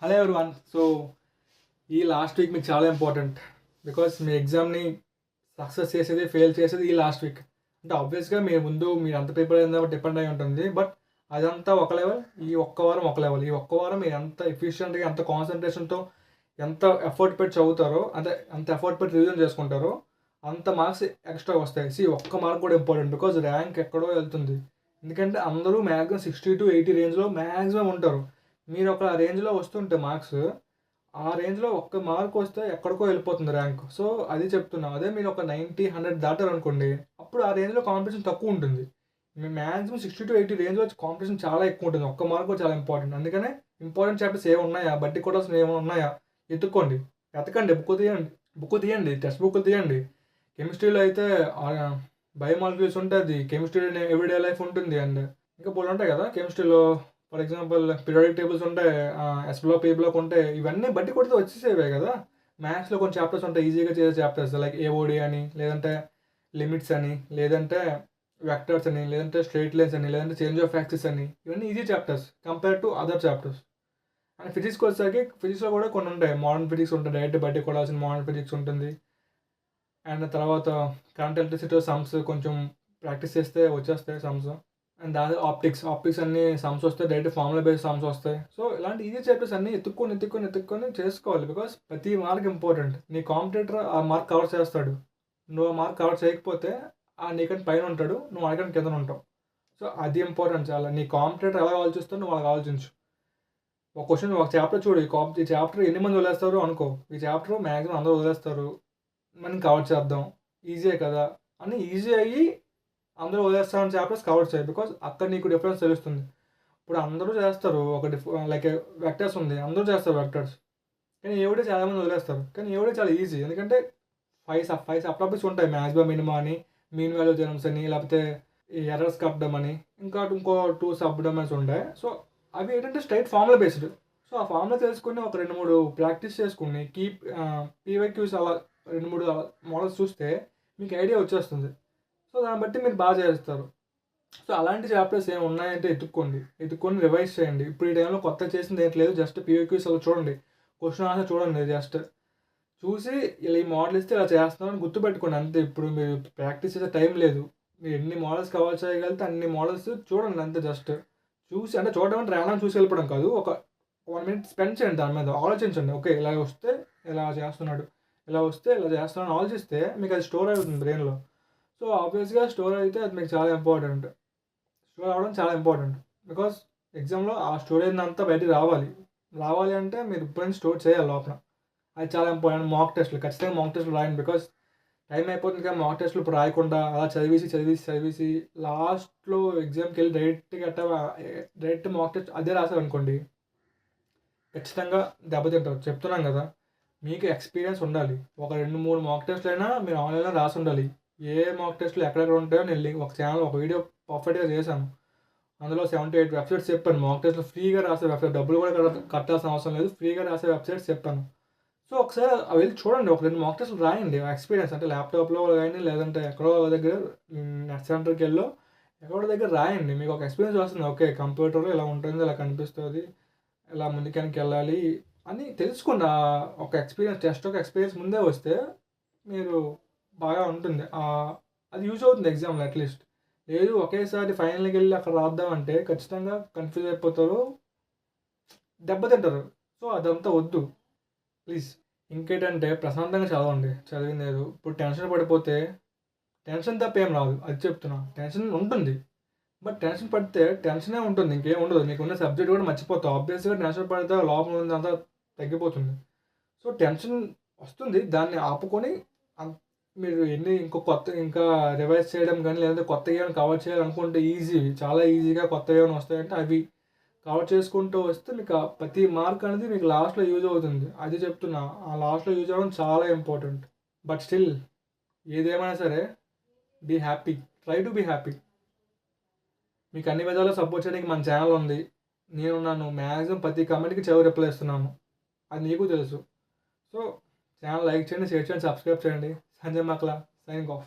Hello everyone. So ఈ last week మీకు చాలా ఇంపార్టెంట్. బికాస్ మీ ఎగ్జామ్ని సక్సెస్ చేసేది ఫెయిల్ చేసేది ఈ లాస్ట్ వీక్. అంటే ఆబ్వియస్గా మీరు ముందు మీరు అంత ప్రిపేర్ అయిందో డిపెండ్ అయి ఉంటుంది. బట్ అదంతా ఒక లెవెల్, ఈ ఒక్క వారం ఒక లెవెల్. ఈ ఒక్క వారం మీరు ఎంత ఎఫిషియెంట్గా ఎంత కాన్సన్ట్రేషన్తో ఎంత ఎఫర్ట్ పెట్టి చదువుతారో, అంటే అంత ఎఫర్ట్ పెట్టి రివిజన్ చేసుకుంటారో అంత మార్క్స్ ఎక్స్ట్రా వస్తాయి. ఒక్క మార్క్ కూడా ఇంపార్టెంట్. బికాజ్ ర్యాంక్ ఎక్కడో వెళ్తుంది. ఎందుకంటే అందరూ మ్యాక్సిమం 60 to 80 రేంజ్లో మ్యాక్సిమం ఉంటారు. మీరు ఒక రేంజ్లో వస్తుంటే మార్క్స్, ఆ రేంజ్లో ఒక్క మార్క్ వస్తే ఎక్కడికో వెళ్ళిపోతుంది ర్యాంక్. సో అది చెప్తున్నా. అదే మీరు ఒక 90-100 దాటారు అనుకోండి, అప్పుడు ఆ రేంజ్లో కాంపిటీషన్ తక్కువ ఉంటుంది. మీ మ్యాక్సిమం 60 to 80 రేంజ్లో కాంపిటీషన్ చాలా ఎక్కువ ఉంటుంది. ఒక్క మార్క్ కూడా చాలా ఇంపార్టెంట్. అందుకనే ఇంపార్టెంట్ చాప్టర్స్ ఏమి ఉన్నాయా, బట్టి కొట్టాల్సినవి ఏమైనా ఉన్నాయా ఎత్తుక్కోండి, వెతకండి, బుక్ తీయండి, టెక్స్ట్ బుక్ తీయండి. కెమిస్ట్రీలో అయితే బయోమాలిక్యూల్స్ ఉంటుంది, కెమిస్ట్రీ ఎవ్రీడే లైఫ్ ఉంటుంది, అండ్ ఇంకా పోలు ఉంటాయి కదా కెమిస్ట్రీలో. ఫర్ ఎగ్జాంపుల్ పీరియాడిక్ టేబుల్స్ ఉంటాయి, ఎస్ బ్లాక్, పీ బ్లాక్ ఉంటాయి. ఇవన్నీ బట్టి కొడితే వచ్చేసేవే కదా. మ్యాథ్స్లో కొన్ని చాప్టర్స్ ఉంటాయి ఈజీగా చేసే చాప్టర్స్, లైక్ ఏఓడి అని, లేదంటే లిమిట్స్ అని, లేదంటే వెక్టర్స్ అని, లేదంటే స్ట్రైట్ లైన్స్ అని, లేదంటే చేంజ్ ఆఫ్ యాక్సిస్ అని. ఇవన్నీ easy chapters compare to other chapters. And ఫిజిక్స్కి వచ్చేసరికి ఫిజిక్స్లో కూడా కొన్ని ఉంటాయి. మోడర్న్ ఫిజిక్స్ ఉంటుంది, డైరెక్ట్ బట్టి కొడాల్సిన మోడర్న్ ఫిజిక్స్ ఉంటుంది. అండ్ తర్వాత కరెంట్ ఎలక్ట్రిసిటీ సమ్స్ కొంచెం ప్రాక్టీస్ చేస్తే వచ్చేస్తాయి సమ్స్. అండ్ దాని ఆప్టిక్స్ అన్ని సమ్స్ వస్తాయి, డైరెక్ట్ ఫార్ములా బేస్డ్ సమ్స్ వస్తాయి. సో ఇలాంటి ఈజీ చాప్టర్స్ అన్ని ఎత్తుక్కొని చేసుకోవాలి. బికాస్ ప్రతి మార్క్ ఇంపార్టెంట్. నీ కాంపిటేటర్ ఆ మార్క్ కవర్ చేస్తాడు, నువ్వు ఆ మార్క్ కవర్ చేయకపోతే ఆ నీకంటే పైన ఉంటాడు, నువ్వు అడిగంటే కింద ఉంటావు. సో అది ఇంపార్టెంట్ చాలా. నీ కాంపిటేటర్ ఎలా ఆలోచిస్తావు నువ్వు అలాగ ఆలోచించు. ఒక క్వశ్చన్, ఒక చాప్టర్ చూడు, ఈ చాప్టర్ ఎన్ని మంది వదిలేస్తారు అనుకో, ఈ చాప్టర్ మ్యాక్సిమం అందరూ వదిలేస్తారు, మనం కవర్ చేద్దాం, ఈజీ కదా అని ఈజీ అయ్యి అందరూ వదిలేస్తారని చాప్టర్స్ కవర్ చేయాలి. బికాజ్ అక్కడ నీకు డిఫరెన్స్ తెలుస్తుంది. ఇప్పుడు అందరూ చేస్తారు, ఒక లైక్ వెక్టర్స్ ఉంది, అందరూ చేస్తారు వెక్టర్స్, కానీ ఏవిడే చాలామంది వదిలేస్తారు. కానీ ఏవిడే చాలా ఈజీ, ఎందుకంటే ఫైవ్ సబ్ టాపిక్స్ ఉంటాయి. మ్యాక్సిమం మినిమం అని, మీన్ వాల్యూ థియరమ్స్ అని, లేకపోతే ఈ ఎర్రర్స్ కప్పడం అని, ఇంకో 2 సబ్ డొమైన్స్ ఉంటాయి. సో అవి ఏంటంటే స్ట్రైట్ ఫార్ములా బేస్డ్. సో ఆ ఫార్ములా తెలుసుకుని ఒక 2-3 ప్రాక్టీస్ చేసుకుని పీవైక్యూస్ అలా 2-3 మోడల్స్ చూస్తే మీకు ఐడియా వచ్చేస్తుంది. సో దాన్ని బట్టి మీరు బాగా చేస్తారు. సో అలాంటి చాప్టర్స్ ఏమి ఉన్నాయంటే ఎత్తుక్కొని రివైజ్ చేయండి. ఇప్పుడు ఈ టైంలో కొత్త చేసింది ఏంటి లేదు, జస్ట్ పీవైక్యూస్ అలా చూడండి, క్వశ్చన్ ఆన్సర్ చూడండి, జస్ట్ చూసి ఇలా ఈ మోడల్ ఇస్తే ఇలా చేస్తున్నామని గుర్తుపెట్టుకోండి అంతే. ఇప్పుడు మీరు ప్రాక్టీస్ చేసే టైం లేదు. మీరు ఎన్ని మోడల్స్ కవర్ చేయగలిగితే అన్ని మోడల్స్ చూడండి అంతే. జస్ట్ చూసి, అంటే చూడడం అంటే ర్యాండమ్ చూసి వెళ్ళిపోవడం కాదు, ఒక 1 minute స్పెండ్ చేయండి దాని మీద, ఆలోచించండి. ఓకే ఇలా వస్తే ఇలా చేస్తున్నాడు, ఇలా వస్తే ఇలా చేస్తున్నాడు ఆలోచిస్తే మీకు అది స్టోర్ అవుతుంది బ్రెయిన్లో. సో ఆబ్వియస్గా స్టోర్ అయితే అది మీకు చాలా ఇంపార్టెంట్. స్టోర్ అవ్వడం చాలా ఇంపార్టెంట్. బికాస్ ఎగ్జామ్లో ఆ స్టోరేజ్ అంతా బయటికి రావాలి అంటే మీరు ఇప్పుడైనా స్టోర్ చేయాలి లోపల. అది చాలా ఇంపార్టెంట్. మాక్ టెస్ట్లు ఖచ్చితంగా మాక్ టెస్ట్లు రాయండి. బికాస్ టైం అయిపోతుంది కానీ మాక్ టెస్ట్లు ఇప్పుడు రాయకుండా అలా చదివేసి లాస్ట్లో ఎగ్జామ్కి వెళ్ళి డైరెక్ట్ మాక్ టెస్ట్ అదే రాశారు అనుకోండి, ఖచ్చితంగా దెబ్బతింటారు. చెప్తున్నాం కదా, మీకు ఎక్స్పీరియన్స్ ఉండాలి. ఒక 2-3 మాక్ టెస్ట్లు అయినా మీరు ఆన్లైన్లో రాసి ఉండాలి. ఏ మాక్ టెస్ట్లు ఎక్కడెక్కడ ఉంటాయో నేను ఒక ఛానల్, ఒక వీడియో పర్ఫెక్ట్గా చేశాను. అందులో 7-8 వెబ్సైట్స్ చెప్పాను. మాక్ టెస్ట్లు ఫ్రీగా రాసే వెబ్సైట్, డబ్బులు కూడా కట్టాల్సిన అవసరం లేదు, ఫ్రీగా రాసే వెబ్సైట్స్ చెప్పాను. సో ఒకసారి అవి వెళ్ళి చూడండి, ఒక 2 మాక్ టెస్ట్లు రాయండి. ఎక్స్పీరియన్స్ అంటే ల్యాప్టాప్లో కానీ, లేదంటే ఎక్కడో దగ్గర నెట్ సెంటర్కి వెళ్ళో ఎక్కడో దగ్గర రాయండి. మీకు ఒక ఎక్స్పీరియన్స్ వస్తుంది. ఓకే కంప్యూటర్లో ఇలా ఉంటుంది, ఇలా కనిపిస్తుంది, ఇలా ముందుకి వెళ్ళాలి అని తెలుసుకోండి. ఒక ఎక్స్పీరియన్స్ ముందే వస్తే మీరు బాగా ఉంటుంది. అది యూజ్ అవుతుంది ఎగ్జామ్లో అట్లీస్ట్. లేదు ఒకేసారి ఫైనల్కి వెళ్ళి అక్కడ రాద్దామంటే ఖచ్చితంగా కన్ఫ్యూజ్ అయిపోతారు, దెబ్బతింటారు. సో అదంతా వద్దు ప్లీజ్. ఇంకేంటంటే ప్రశాంతంగా చదవండి. చదివింది లేదు, ఇప్పుడు టెన్షన్ పడిపోతే టెన్షన్ తప్ప ఏం రాదు, అది చెప్తున్నా. టెన్షన్ ఉంటుంది, బట్ టెన్షన్ పడితే టెన్షనే ఉంటుంది, ఇంకేం ఉండదు. నీకున్న సబ్జెక్ట్ కూడా మర్చిపోతావు. ఆబ్వియస్గా టెన్షన్ పడితే లోపల ఉంది అంతా తగ్గిపోతుంది. సో టెన్షన్ వస్తుంది, దాన్ని ఆపుకొని మీరు ఇంకా రివైజ్ చేయడం కానీ, లేదంటే కొత్తగా ఏమైనా కవర్ చేయాలనుకుంటే చాలా ఈజీగా కొత్తగా ఏమైనా వస్తాయంటే అవి కవర్ చేసుకుంటూ వస్తే మీకు ప్రతి మార్క్ అనేది మీకు లాస్ట్లో యూజ్ అవుతుంది. అది చెప్తున్నా, ఆ లాస్ట్లో యూజ్ అవ్వడం చాలా ఇంపార్టెంట్. బట్ స్టిల్ ఏదేమైనా సరే be happy, try to be happy. మీకు అన్ని విధాలుగా సపోర్ట్ చేయడానికి మన ఛానల్ ఉంది, నేనున్నాను. మ్యాక్సిమం ప్రతి కమెంట్కి రిప్లై ఇస్తున్నాను, అది నీకు తెలుసు. సో ఛానల్ లైక్ చేయండి, షేర్ చేయండి, సబ్స్క్రైబ్ చేయండి. Sanjay Makla signing of.